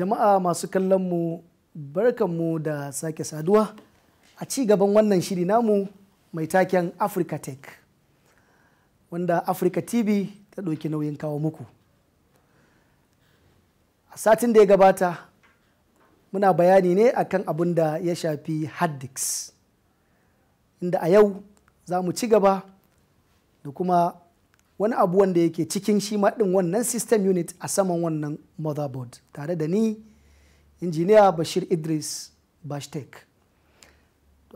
Jama'a masu kallon mu barkanmu da sake saduwa a ci gaban wannan shiri namu mai taken Africa Tech wanda Africa TV ta ɗauki nauyin kawo muku. A satin da ya gabata muna bayani ne akan abin da ya shafi hard disk, inda a yau za mu ci gaba da kuma wani abu wanda yake cikin shi ɗin wannan system unit a saman wannan motherboard tare da ni injiniya Bashir Idris Bashir.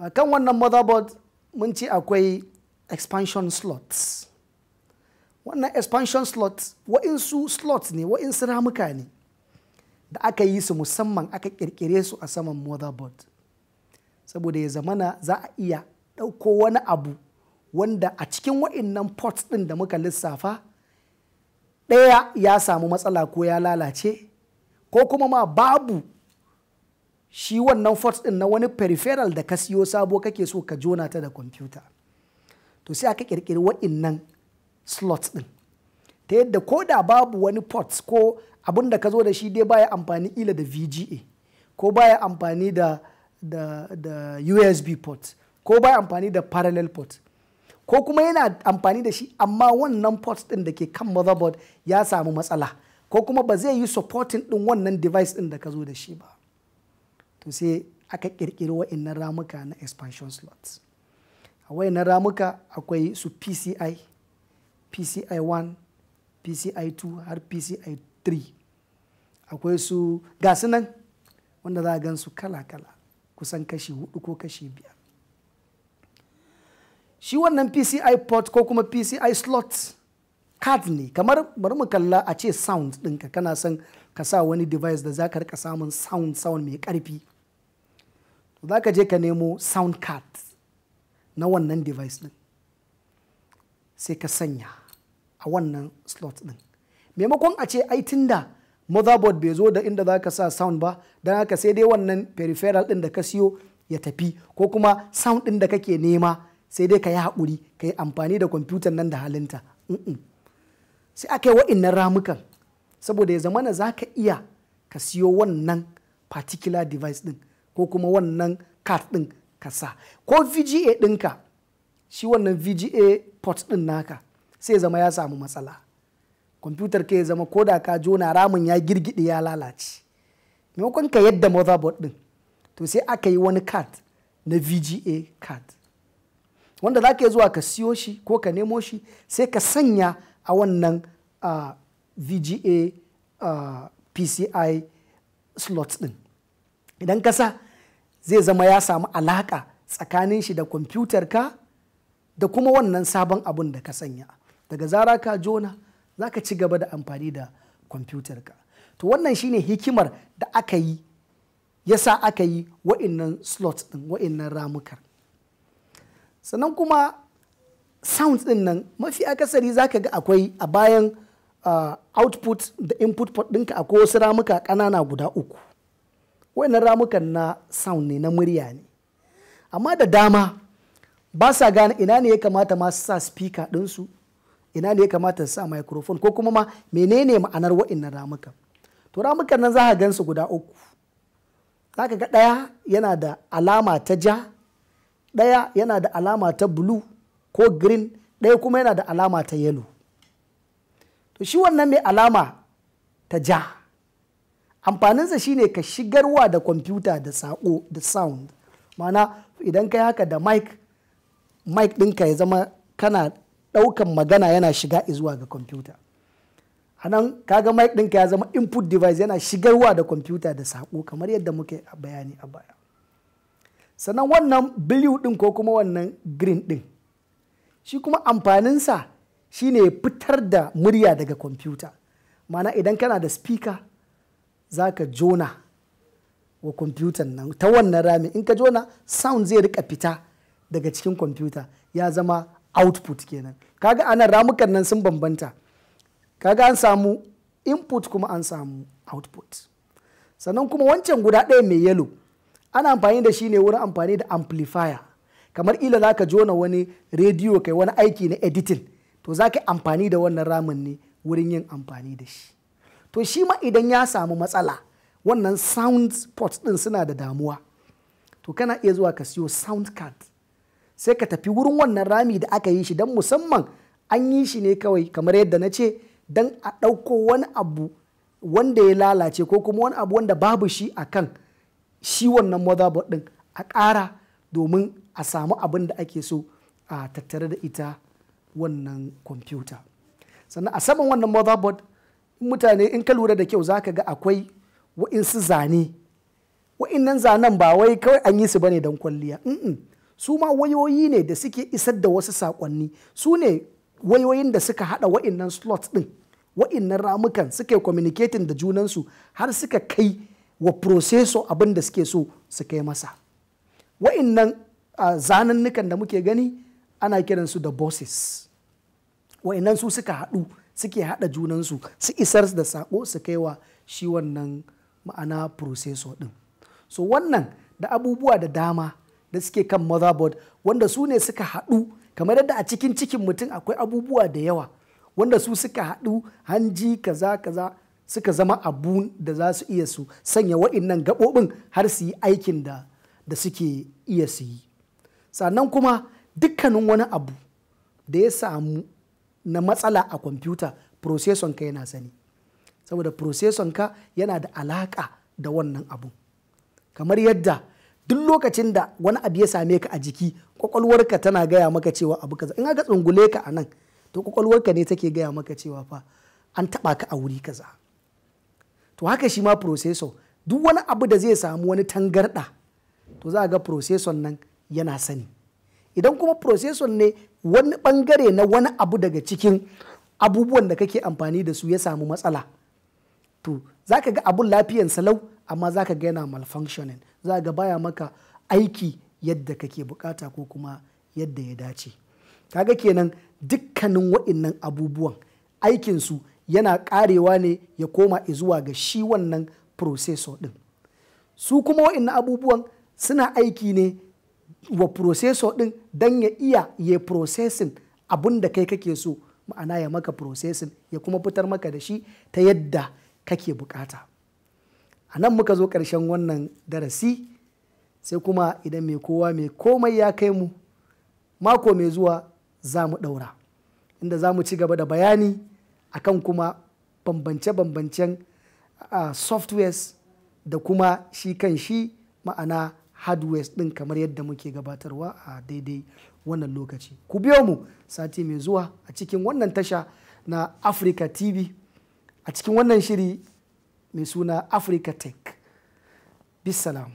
A kan wannan motherboard mun ci akwai expansion slots. Wannan expansion slots wa'insu slots ne, wa'insu ramuka ne da aka yi su musamman aka kirkire su a saman motherboard saboda ya zamana za a iya ɗauko wani abu wanda a cikin wa'innan ports ɗin da muka lissafa ɗaya ya samu matsala ko ya lalace ko kuma ma babu shi wannan ports ɗin na wani peripheral da ka siyo sabo kake so ka jona ta da kwamfuta, to sai aka ƙirƙiri wa'innan slots ɗin ta yadda ko da babu wani ports ko abin da ka zo da shi dai baya amfani ila da VGA ko baya amfani da USB port ko baya amfani da parallel port ko kuma yana amfani da shi amma wannan port ɗin da ke kan motherboard ya samu matsala ko kuma ba zai yi supporting ɗin wannan device ɗin da ka zo da shi ba, to sai aka ƙirƙiri wa'innan ramuka na expansion slots. A wa'innan ramuka akwai su PCI, PCI 1, PCI 2 har PCI 3. Akwai su gasu nan wanda za a gan su kala-kala kusan kashi 4 ko kashi 5. Shi wannan PCI port ko kuma PCI slot card ne, kamar bari mu kalla a ce sound ɗinka kana son ka sa wani device da za ka rika samun sound mai ƙarfi, za ka je ka nemo sound card na wannan device ɗin sai ka sanya a wannan slot ɗin, maimakon a ce ai tunda motherboard bai zo da inda za ka sa sound ba don haka sai dai wannan peripheral ɗin da ka siyo ya tafi ko kuma sound ɗin da kake nema sai dai ka yi haƙuri ka yi amfani da kwamfutan nan da halinta. Sai aka yi wa'innan ramukan saboda ya zamana za ka iya ka siyo wannan particular device ɗin ko kuma wannan card ɗin ka sa ko VGA ɗinka, shi wannan VGA port ɗin naka sai zama ya samu matsala, kwamfutar ka ya zama ko da ka jona ramin ya girgide ya lalace, maimakon ka yadda motherboard ɗin to sai aka yi wani card na VGA card wanda za ka yi zuwa ka siyo shi ko ka nemo shi sai ka sanya a wannan VGA PCI slots ɗin. Idan ka sa zai zama ya samu alaƙa tsakanin shi da kwamfutar ka da kuma wannan sabon abun da ka sanya. Daga zara ka jona za ka ci gaba da amfani da kwamfutar ka. To wannan shine hikimar da aka yi yasa aka yi wa'innan slots ɗin, wa'innan ramukar. Sannan kuma sounds ɗin nan mafi akasari za ka ga akwai a bayan output da input port ɗinka akwai wasu ramuka ƙanana guda 3. Wa'innan ramukan na sound ne, na murya ne, amma da dama ba sa gane ina ne ya kamata ma su sa speaker ɗinsu, ina ne ya kamata su sa microphone ko kuma ma menene ma'anar wa'innan ramukan. To ramukan nan za ka gan su guda 3. Za ka ga ɗaya yana da alama ta ja, ɗaya yana da alama ta blue ko green, ɗaya kuma yana da alama ta yellow. To shi wannan mai alama ta ja amfaninsa shine ka shigarwa da kwamfuta da saƙo da sound, mana idan ka yi haka da mic ɗinka ya zama kana ɗaukan magana yana shiga zuwa ga kwamfuta. A nan kaga mic ɗinka ya zama input device yana shigarwa da kwamfuta da saƙo kamar yadda muke bayani a baya. Sannan wannan blue ɗin ko kuma wannan green ɗin shi kuma amfaninsa shine ya fitar da murya daga kwamfuta, mana idan kana da speaker za ka jona wa kwamfutan nan ta wannan rami, in ka jona sound zai rika fita daga cikin kwamfuta ya zama output kenan. Kaga anan ramukan nan sun bambanta, kaga an samu input kuma an samu output. Sannan kuma wancan guda ɗaya mai yellow ana amfani da shi ne wurin amfani da amplifier, kamar ila za ka jona wani rediyo kai wani aiki na editing, to za ka amfani da wannan ramin ne wurin yin amfani da shi. To shi ma idan ya samu matsala wannan sound port din suna da damuwa, to kana iya zuwa ka siyo sound card sai ka tafi wurin wannan rami da aka yi shi don musamman an yi shi ne kawai kamar yadda na ce don a ɗauko wani abu wanda ya lalace ko kuma wani abu wanda babu shi a kan shi wannan motherboard ɗin a ƙara domin a samu abin da ake so a tattare da ita wannan kwamfuta. Sannan a saman wannan motherboard mutane in ka lura da kyau za ka ga akwai wa'insu zane, wa'innan zanen ba wai kawai an yi su bane don kwalliya, su ma wayoyi ne da suke isar da wasu saƙonni, su ne wayoyin da suka haɗa wa'innan slots ɗin, wa'innan ramukan suka yi communicating da junansu har suka kai wa processor abin da suke so su kai masa. Wa'innan zanannukan da muke gani ana kiransu da buses, wa'innan su suka haɗu suke haɗa junansu su isar da saƙo su kai wa shi wannan ma'ana processor ɗin. So wannan da abubuwa da dama da suke kan motherboard wanda su ne suka haɗu kamar yadda a cikin mutum akwai abubuwa da yawa wanda su suka haɗu hanji kaza kaza suka zama abu da za su iya su sanya wa'innan gaɓoɓin har su yi aikin da suke iya su yi. Sannan kuma dukkanin wani abu da ya samu na matsala a kwamfuta processor ka yana sani, saboda processor ka yana da alaƙa da wannan abu. Kamar yadda duk lokacin da wani abu ya same ka a jiki kwakwalwarka tana gaya maka cewa abu kaza, in aka tsungule ka a nan to kwakwalwarka ne take gaya maka cewa fa an taba ka a wuri kaza. To haka shi ma processor duk wani abu da zai samu wani tangarda to za a ga processor nan yana sani. Idan kuma processor ne wani bangare na wani abu daga cikin abubuwan da kake amfani da su ya samu matsala, to za ka ga abun lafiyan salau amma za ka ga yana malfunctioning, za ga baya maka aiki yadda kake bukata ko kuma yadda ya dace. Kaga kenan dukkanin wa'innan abubuwan aikinsu yana karewa ne ya koma zuwa ga shi wannan processor din. Su kuma wa'innan abubuwan suna aiki ne wa processor din don ya iya ya processing abun da kai kake so, ma'ana ya maka processing ya kuma fitar maka da shi ta yadda kake bukata. A nan muka zo ƙarshen wannan darasi, sai kuma idan mai kowa mai komai ya kai mu mako mai zuwa za mu ɗaura, inda za mu ci gaba da bayani akan kuma bambance-bambancen softwares da kuma shi kan shi ma'ana hardwares ɗin kamar yadda muke gabatarwa a daidai wannan lokaci. Ku biyo mu sati mai zuwa a cikin wannan tasha na Africa TV a cikin wannan shiri mai suna Africa Tech. Bisalam.